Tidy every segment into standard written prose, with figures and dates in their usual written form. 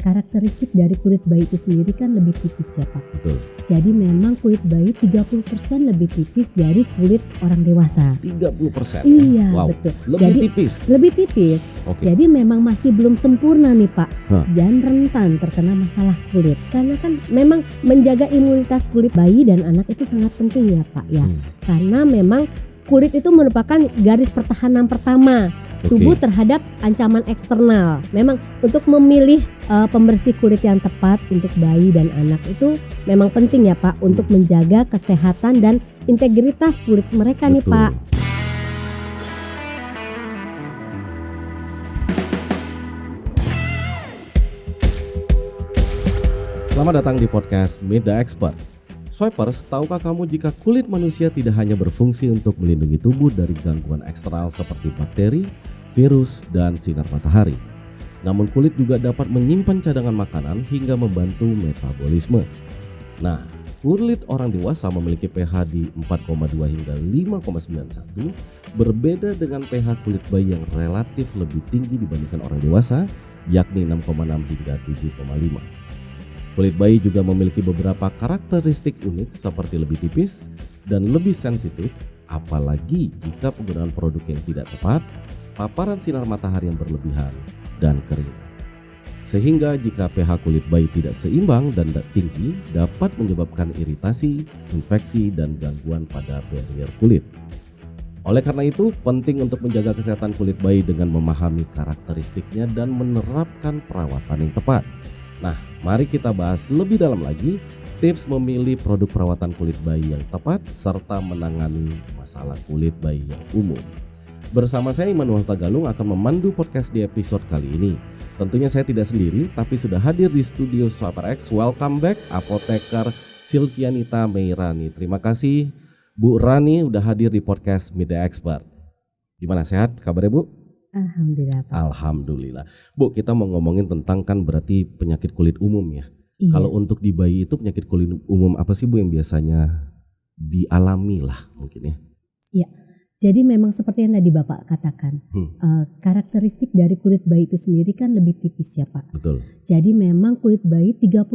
karakteristik dari kulit bayi itu sendiri kan lebih tipis ya Pak. Betul. Jadi memang kulit bayi 30% lebih tipis dari kulit orang dewasa. 30%? Iya, wow. betul. Lebih tipis? Lebih tipis. Okay. Jadi memang masih belum sempurna nih Pak. Dan rentan terkena masalah kulit. Karena kan memang menjaga imunitas kulit bayi dan anak itu sangat penting ya Pak ya. Karena memang kulit itu merupakan garis pertahanan pertama tubuh terhadap ancaman eksternal. Memang untuk memilih pembersih kulit yang tepat untuk bayi dan anak itu memang penting ya Pak untuk menjaga kesehatan dan integritas kulit mereka. Betul. Nih Pak. Selamat datang di podcast Meet the Expert. Swipers, tahukah kamu jika kulit manusia tidak hanya berfungsi untuk melindungi tubuh dari gangguan eksternal seperti bakteri, virus, dan sinar matahari. Namun kulit juga dapat menyimpan cadangan makanan hingga membantu metabolisme. Nah, kulit orang dewasa memiliki pH di 4,2 hingga 5,91, berbeda dengan pH kulit bayi yang relatif lebih tinggi dibandingkan orang dewasa, yakni 6,6 hingga 7,5. Kulit bayi juga memiliki beberapa karakteristik unik seperti lebih tipis dan lebih sensitif, apalagi jika penggunaan produk yang tidak tepat, paparan sinar matahari yang berlebihan, dan kering. Sehingga jika pH kulit bayi tidak seimbang dan tinggi dapat menyebabkan iritasi, infeksi, dan gangguan pada barrier kulit. Oleh karena itu, penting untuk menjaga kesehatan kulit bayi dengan memahami karakteristiknya dan menerapkan perawatan yang tepat. Nah, mari kita bahas lebih dalam lagi tips memilih produk perawatan kulit bayi yang tepat serta menangani masalah kulit bayi yang umum. Bersama saya Immanuel Tagalung akan memandu podcast di episode kali ini. Tentunya saya tidak sendiri, tapi sudah hadir di studio Swiper X. Welcome back Apoteker Silvianita Meirani. Terima kasih Bu Rani udah hadir di podcast Meet the Expert. Gimana, sehat kabarnya Bu? Alhamdulillah Pak. Alhamdulillah. Bu, kita mau ngomongin tentang kan berarti penyakit kulit umum ya. Iya. Kalau untuk di bayi itu penyakit kulit umum apa sih Bu yang biasanya dialami lah mungkin ya? Iya. Jadi memang seperti yang tadi Bapak katakan, karakteristik dari kulit bayi itu sendiri kan lebih tipis ya Pak. Betul. Jadi memang kulit bayi 30%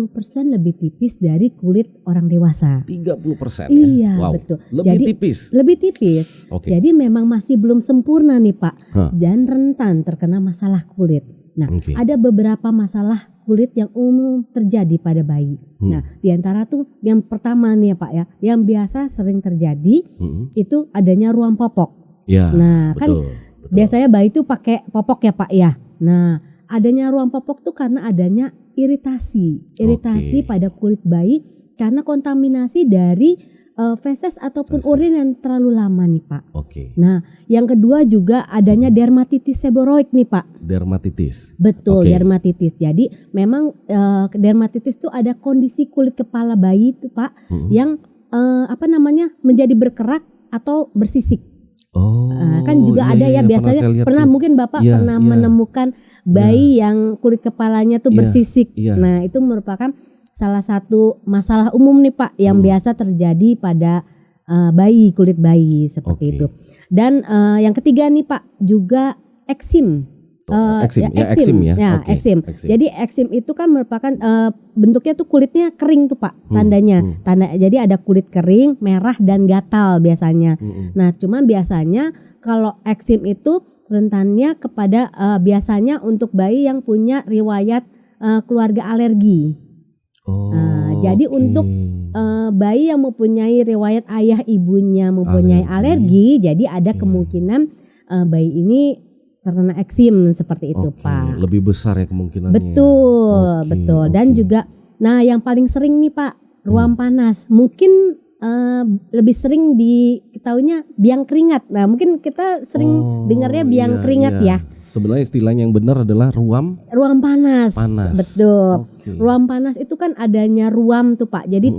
lebih tipis dari kulit orang dewasa. 30% ya? Iya, wow. betul. Lebih tipis? Lebih tipis. Okay. Jadi memang masih belum sempurna nih Pak. Dan rentan terkena masalah kulit. Nah, ada beberapa masalah kulit yang umum terjadi pada bayi. Nah, diantara tuh yang pertama nih ya Pak ya, yang biasa sering terjadi itu adanya ruam popok. Ya, nah, betul, kan biasanya bayi tuh pakai popok ya Pak ya. Nah, adanya ruam popok tuh karena adanya iritasi pada kulit bayi karena kontaminasi dari feses ataupun urin yang terlalu lama nih Pak. Nah, yang kedua juga adanya dermatitis seboroid nih Pak. Dermatitis. Betul, dermatitis. Jadi memang dermatitis itu ada kondisi kulit kepala bayi itu Pak yang menjadi berkerak atau bersisik. Kan juga ada ya biasanya pernah mungkin Bapak pernah menemukan bayi yang kulit kepalanya tuh bersisik. Nah, itu merupakan salah satu masalah umum nih Pak yang biasa terjadi pada kulit bayi seperti itu. Dan yang ketiga nih Pak juga eksim. Eksim. Jadi eksim itu kan merupakan bentuknya tuh kulitnya kering tuh Pak, tandanya. Jadi ada kulit kering, merah dan gatal biasanya. Nah, cuma biasanya kalau eksim itu rentannya kepada biasanya untuk bayi yang punya riwayat keluarga alergi. Jadi untuk bayi yang mempunyai riwayat ayah ibunya mempunyai alergi, jadi ada kemungkinan bayi ini terkena eksim seperti itu Pak. Lebih besar ya kemungkinannya. Betul. Dan juga, nah yang paling sering nih Pak, ruam panas. Mungkin lebih sering diketahuinya biang keringat. Nah mungkin kita sering dengarnya biang keringat ya. Sebenarnya istilahnya yang benar adalah ruam panas. Betul. Ruam panas itu kan adanya ruam tuh Pak. Jadi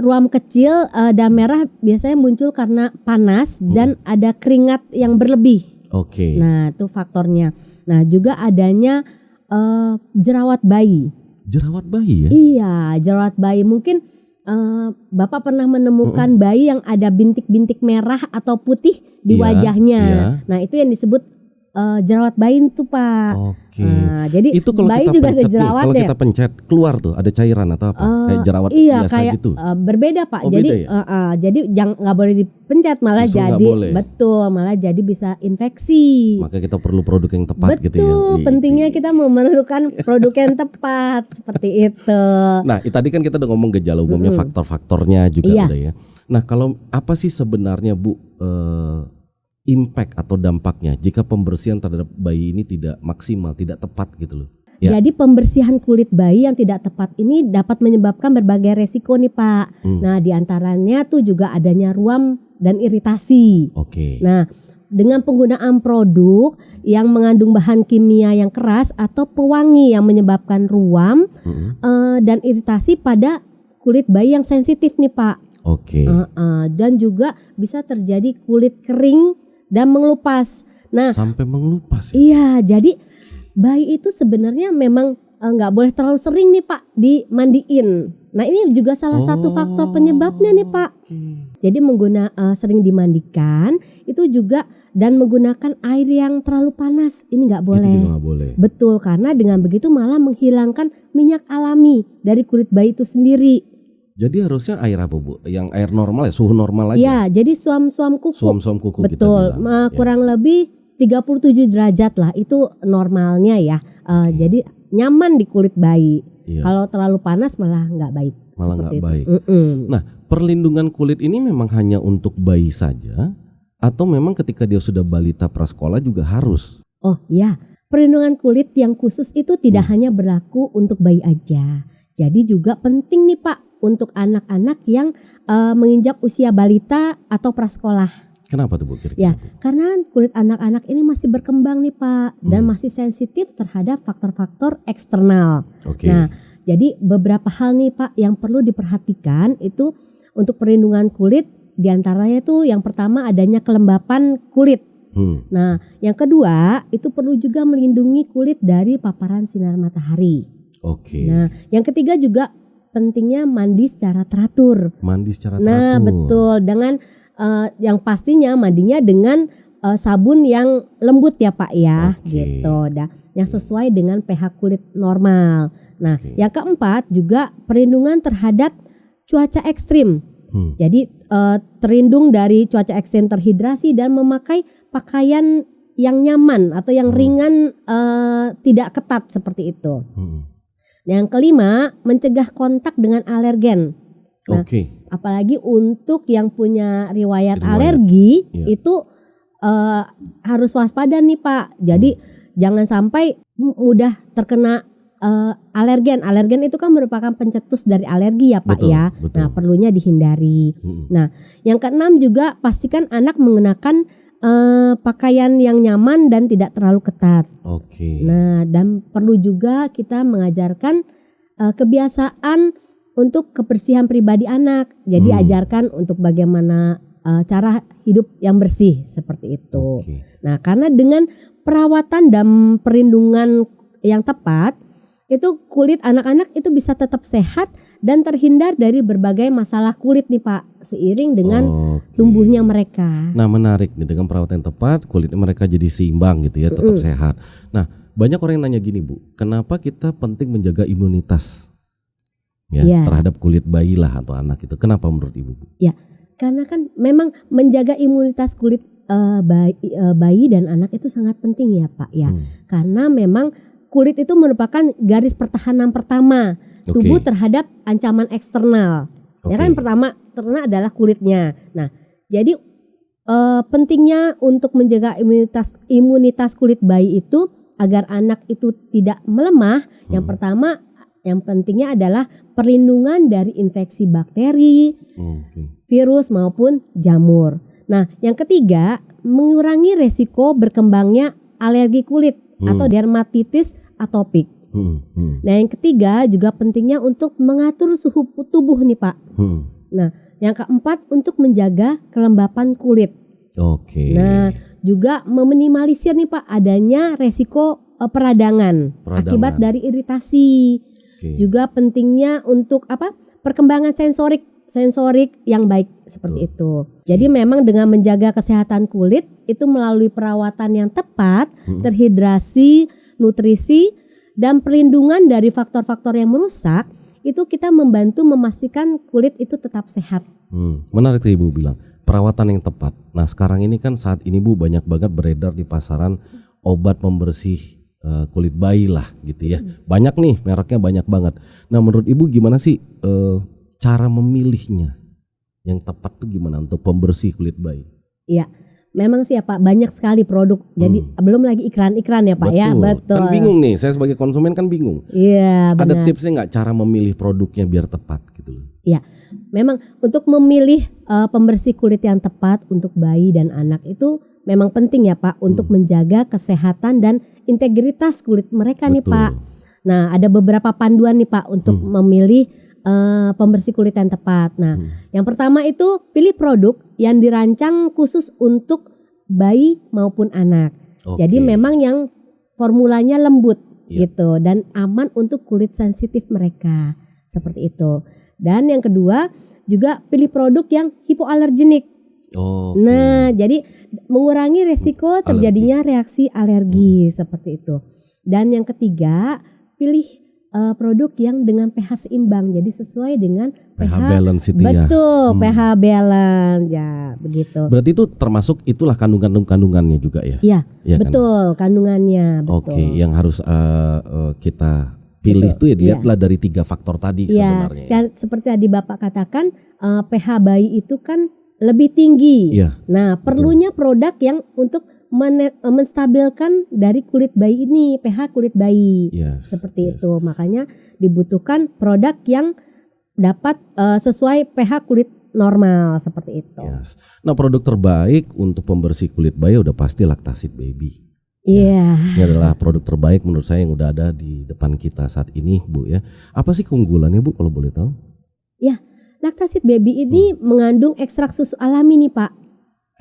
ruam kecil dan merah biasanya muncul karena panas dan ada keringat yang berlebih. Nah itu faktornya. Nah juga adanya jerawat bayi. Jerawat bayi ya? Iya, jerawat bayi. Mungkin Bapak pernah menemukan bayi yang ada bintik-bintik merah atau putih di wajahnya. Nah itu yang disebut jerawat bayi tuh Pak. Oke. Nah, jadi Itu kalau bayi kita juga ada pencet nih, jerawat kalau ya. kita pencet keluar tuh ada cairan atau apa? Kayak jerawat Iya biasa kayak gitu. berbeda Pak. Oh, Jadi beda ya? jadi jangan nggak boleh dipencet malah Justru nggak jadi boleh. betul malah jadi bisa infeksi. Maka kita perlu produk yang tepat Betul, gitu ya. pentingnya kita memerlukan produk yang tepat seperti itu. Nah, tadi kan kita udah ngomong gejala umumnya, faktor-faktornya juga Iya. udah ya. Nah, kalau apa sih sebenarnya Bu impact atau dampaknya jika pembersihan terhadap bayi ini tidak maksimal, tidak tepat gitu loh? Ya. Jadi pembersihan kulit bayi yang tidak tepat ini dapat menyebabkan berbagai resiko nih Pak. Nah, diantaranya tuh juga adanya ruam dan iritasi. Oke. Nah, dengan penggunaan produk yang mengandung bahan kimia yang keras atau pewangi yang menyebabkan ruam dan iritasi pada kulit bayi yang sensitif nih Pak. Oke. Dan juga bisa terjadi kulit kering dan mengelupas. Nah, Sampai mengelupas ya? iya, jadi bayi itu sebenarnya memang nggak boleh terlalu sering nih Pak dimandiin. Nah, ini juga salah satu faktor penyebabnya nih Pak. Jadi sering dimandikan itu juga dan menggunakan air yang terlalu panas ini nggak boleh. Itu juga nggak boleh. Betul, karena dengan begitu malah menghilangkan minyak alami dari kulit bayi itu sendiri. Jadi harusnya air apa Bu? Yang air normal ya, suhu normal aja? Ya, jadi suam-suam kuku. Suam-suam kuku kita Betul, bilang. kurang lebih 37 derajat lah itu normalnya ya. Jadi nyaman di kulit bayi. Iya. Kalau terlalu panas malah nggak baik. Malah seperti nggak itu. baik. Mm-mm. Nah, perlindungan kulit ini memang hanya untuk bayi saja atau memang ketika dia sudah balita prasekolah juga harus? Oh ya, perlindungan kulit yang khusus itu tidak hanya berlaku untuk bayi aja. Jadi juga penting nih Pak untuk anak-anak yang menginjak usia balita atau prasekolah. Kenapa tuh Bu kira-kira? Ya, karena kulit anak-anak ini masih berkembang nih Pak dan masih sensitif terhadap faktor-faktor eksternal. Oke. Nah, jadi beberapa hal nih Pak yang perlu diperhatikan itu untuk perlindungan kulit, diantaranya tuh yang pertama adanya kelembapan kulit. Nah, yang kedua itu perlu juga melindungi kulit dari paparan sinar matahari. Oke. Nah, yang ketiga juga pentingnya mandi secara teratur. Mandi secara Nah, teratur. betul, dengan yang pastinya mandinya dengan sabun yang lembut ya Pak ya, Oke. gitu. Yang sesuai dengan pH kulit normal. Nah, yang keempat juga perlindungan terhadap cuaca ekstrim. Jadi terlindung dari cuaca ekstrim terhidrasi dan memakai pakaian yang nyaman atau yang ringan, tidak ketat seperti itu. Yang kelima, mencegah kontak dengan alergen. Nah, Oke. apalagi untuk yang punya riwayat alergi itu harus waspada nih Pak. Jadi jangan sampai mudah terkena alergen. Alergen itu kan merupakan pencetus dari alergi ya Pak. Betul, ya. betul. Nah, perlunya dihindari. Nah, yang keenam juga pastikan anak mengenakan pakaian yang nyaman dan tidak terlalu ketat. Oke. Nah, dan perlu juga kita mengajarkan kebiasaan untuk kebersihan pribadi anak. Jadi ajarkan untuk bagaimana cara hidup yang bersih seperti itu. Oke. Nah, karena dengan perawatan dan perlindungan yang tepat, itu kulit anak-anak itu bisa tetap sehat dan terhindar dari berbagai masalah kulit nih Pak, seiring dengan Oke. tumbuhnya mereka. Nah, menarik nih, dengan perawatan yang tepat kulitnya mereka jadi seimbang gitu ya, tetap sehat. Nah, banyak orang yang nanya gini Bu, kenapa kita penting menjaga imunitas ya Iya. terhadap kulit bayi lah atau anak itu? Kenapa menurut Ibu Bu? Ya, karena kan memang menjaga imunitas kulit bayi dan anak itu sangat penting ya Pak ya. Karena memang kulit itu merupakan garis pertahanan pertama tubuh terhadap ancaman eksternal. Ya kan, pertama terkena adalah kulitnya. Nah, jadi pentingnya untuk menjaga imunitas kulit bayi itu agar anak itu tidak melemah. Yang pertama, yang pentingnya adalah perlindungan dari infeksi bakteri, virus maupun jamur. Nah, yang ketiga, mengurangi resiko berkembangnya alergi kulit atau dermatitis atopik. Nah, yang ketiga juga pentingnya untuk mengatur suhu tubuh nih Pak. Nah, yang keempat untuk menjaga kelembapan kulit. Oke. Nah, juga meminimalisir nih Pak adanya resiko peradangan akibat dari iritasi. Juga pentingnya untuk perkembangan sensorik sensorik yang baik seperti itu. Jadi memang dengan menjaga kesehatan kulit itu melalui perawatan yang tepat, terhidrasi, nutrisi, dan perlindungan dari faktor-faktor yang merusak, itu kita membantu memastikan kulit itu tetap sehat. Menarik tadi Ibu bilang perawatan yang tepat. Nah sekarang ini kan saat ini Bu banyak banget beredar di pasaran obat pembersih kulit bayi lah gitu ya. Banyak nih mereknya banyak banget. Nah menurut Ibu gimana sih cara memilihnya yang tepat tuh gimana untuk pembersih kulit bayi? Iya. Memang sih ya Pak, banyak sekali produk. Jadi belum lagi iklan-iklan ya Pak. Betul. Ya, betul. Kan bingung nih, saya sebagai konsumen kan bingung. Iya, benar. Ada tipsnya nggak cara memilih produknya biar tepat gitu loh? Iya, memang untuk memilih pembersih kulit yang tepat untuk bayi dan anak itu memang penting ya Pak untuk menjaga kesehatan dan integritas kulit mereka nih Pak. Nah, ada beberapa panduan nih Pak untuk memilih pembersih kulit yang tepat. Nah, yang pertama itu pilih produk yang dirancang khusus untuk bayi maupun anak. Jadi memang yang formulanya lembut gitu dan aman untuk kulit sensitif mereka. Seperti itu. Dan yang kedua juga pilih produk yang hipoalergenik. Nah, jadi mengurangi resiko terjadinya reaksi alergi seperti itu. Dan yang ketiga, pilih produk yang dengan pH seimbang, jadi sesuai dengan pH balance itu ya. Betul, pH balance ya, begitu. Berarti itu termasuk itulah kandungannya juga ya? Iya, ya betul kan? Kandungannya. Oke, yang harus kita pilih tuh ya dilihatlah dari 3 faktor tadi sebenarnya. Kan seperti tadi Bapak katakan pH bayi itu kan lebih tinggi. Nah, perlunya produk yang untuk menstabilkan dari kulit bayi ini, pH kulit bayi. Seperti itu. Makanya dibutuhkan produk yang dapat sesuai pH kulit normal seperti itu. Nah, produk terbaik untuk pembersih kulit bayi udah pasti Lactasit Baby. Ini adalah produk terbaik menurut saya yang udah ada di depan kita saat ini, Bu ya. Apa sih keunggulannya Bu kalau boleh tahu? Ya, Lactasit Baby ini mengandung ekstrak susu alami nih Pak.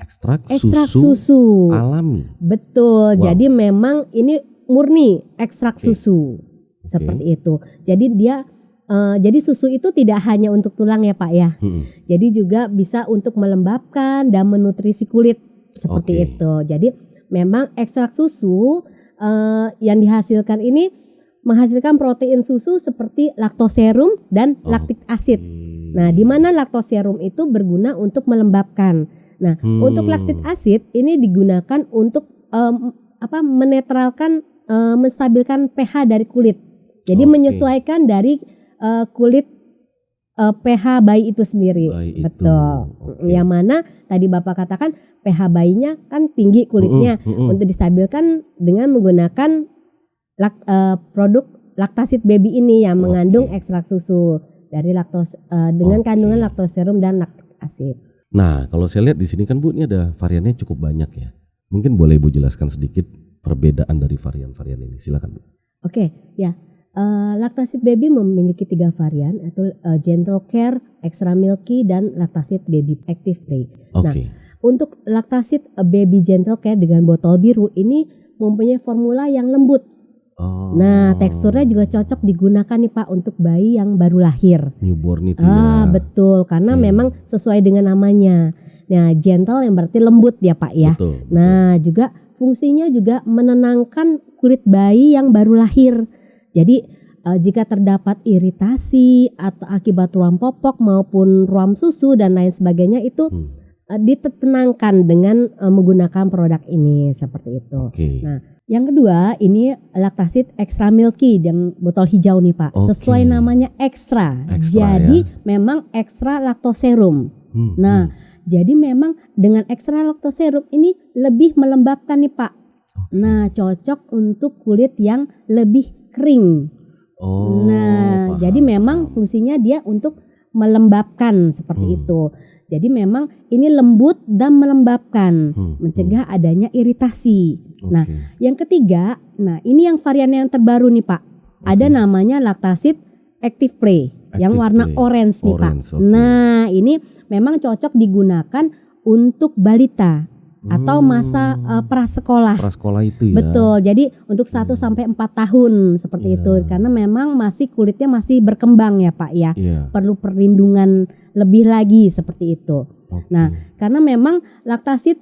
Ekstrak susu alami. Betul. Jadi memang ini murni ekstrak susu. Seperti itu. Jadi dia jadi susu itu tidak hanya untuk tulang ya Pak ya. Jadi juga bisa untuk melembabkan dan menutrisi kulit seperti itu. Jadi memang ekstrak susu yang dihasilkan ini menghasilkan protein susu seperti laktoserum dan laktik asid. Nah, di mana laktoserum itu berguna untuk melembabkan. Nah, untuk laktik asid ini digunakan untuk menetralkan, menstabilkan pH dari kulit. Jadi menyesuaikan dari kulit pH bayi itu sendiri. Betul. Yang mana tadi Bapak katakan pH bayinya kan tinggi kulitnya. Untuk distabilkan dengan menggunakan produk Lactasit Baby ini yang mengandung ekstrak susu dari dengan kandungan laktoserum dan laktik asid. Nah, kalau saya lihat di sini kan Bu, ini ada variannya cukup banyak ya. Mungkin boleh Ibu jelaskan sedikit perbedaan dari varian-varian ini. Silakan Bu. Ya. Lactasit Baby memiliki 3 varian, yaitu Gentle Care, Extra Milky, dan Lactasit Baby Active Play. Nah, untuk Lactasit Baby Gentle Care dengan botol biru ini mempunyai formula yang lembut. Nah, teksturnya juga cocok digunakan nih Pak untuk bayi yang baru lahir. Newborn itu ya. Betul, karena memang sesuai dengan namanya. Nah, gentle yang berarti lembut ya Pak ya. Nah, juga fungsinya juga menenangkan kulit bayi yang baru lahir. Jadi jika terdapat iritasi atau akibat ruam popok maupun ruam susu dan lain sebagainya itu ditenangkan dengan menggunakan produk ini seperti itu. Nah, yang kedua ini Lactasit Extra Milky dan botol hijau nih Pak. Sesuai namanya ekstra. Jadi memang ekstra laktoserum. Nah, jadi memang dengan ekstra laktoserum ini lebih melembabkan nih Pak. Nah, cocok untuk kulit yang lebih kering. Jadi memang fungsinya dia untuk melembabkan seperti itu. Jadi memang ini lembut dan melembabkan, mencegah adanya iritasi. Nah, yang ketiga, ini yang varian yang terbaru nih Pak. Ada namanya Lactasit Active Play yang warna orange nih Pak. Nah, ini memang cocok digunakan untuk balita. atau masa prasekolah. Prasekolah itu ya. Betul. Jadi untuk 1 sampai 4 tahun seperti itu, karena memang masih kulitnya masih berkembang ya Pak ya. Perlu perlindungan lebih lagi seperti itu. Nah, karena memang Lactasit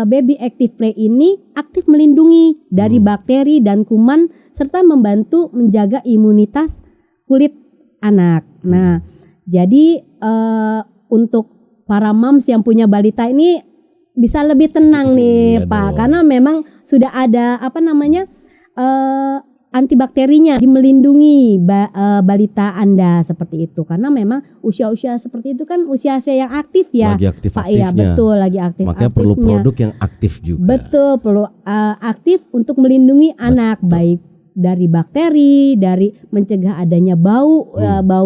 Baby Active Play ini aktif melindungi dari bakteri dan kuman serta membantu menjaga imunitas kulit anak. Nah, jadi untuk para moms yang punya balita ini bisa lebih tenang nih Pak, karena memang sudah ada antibakterinya melindungi balita Anda seperti itu, karena memang usia-usia seperti itu kan usia yang aktif ya lagi Pak ya. Betul, lagi aktif. Makanya perlu produk yang aktif juga. Betul, perlu aktif untuk melindungi anak baik dari bakteri, dari mencegah adanya bau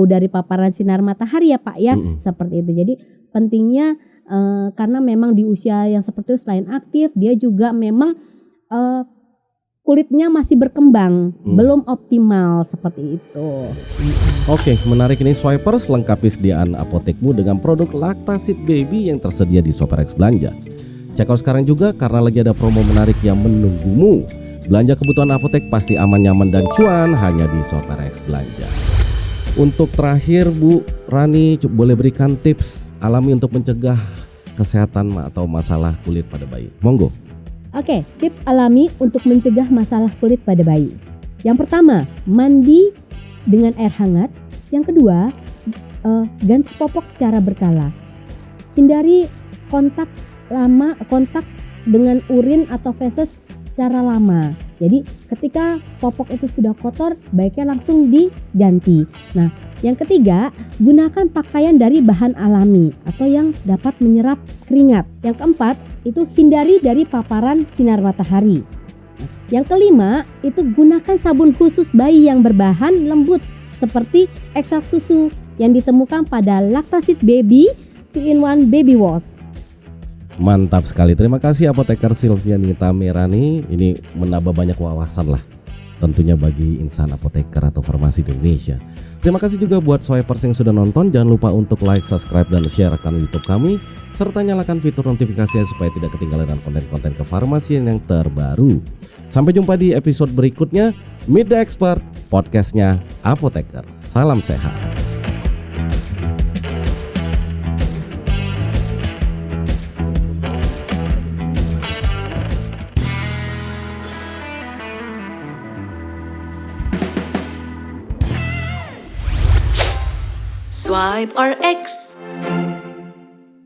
dari paparan sinar matahari ya Pak ya, seperti itu. Jadi pentingnya karena memang di usia yang seperti itu selain aktif, dia juga memang kulitnya masih berkembang, belum optimal seperti itu. Oke, menarik ini Swipers, lengkapi sediaan apotekmu dengan produk Lactasit Baby yang tersedia di SwiperX Belanja. Check out sekarang juga karena lagi ada promo menarik yang menunggumu. Belanja kebutuhan apotek pasti aman, nyaman, dan cuan hanya di SwiperX Belanja. Untuk terakhir Bu Rani, boleh berikan tips alami untuk mencegah kesehatan atau masalah kulit pada bayi. Monggo. Oke, tips alami untuk mencegah masalah kulit pada bayi. Yang pertama, mandi dengan air hangat. Yang kedua, ganti popok secara berkala. Hindari kontak dengan urin atau feses secara lama. Jadi ketika popok itu sudah kotor, baiknya langsung diganti. Nah, yang ketiga, gunakan pakaian dari bahan alami atau yang dapat menyerap keringat. Yang keempat, itu hindari dari paparan sinar matahari. Yang kelima, itu gunakan sabun khusus bayi yang berbahan lembut seperti ekstrak susu yang ditemukan pada Lactasit Baby 2-in-1 Baby Wash. Mantap sekali, terima kasih Apoteker Silvianita Merani. Ini menambah banyak wawasan lah tentunya bagi insan apoteker atau farmasi di Indonesia. Terima kasih juga buat Swipers yang sudah nonton. Jangan lupa untuk like, subscribe, dan share akun YouTube kami, serta nyalakan fitur notifikasinya supaya tidak ketinggalan dengan konten-konten kefarmasian yang terbaru. Sampai jumpa di episode berikutnya. Meet the Expert, podcastnya Apoteker. Salam sehat. Swipe RX.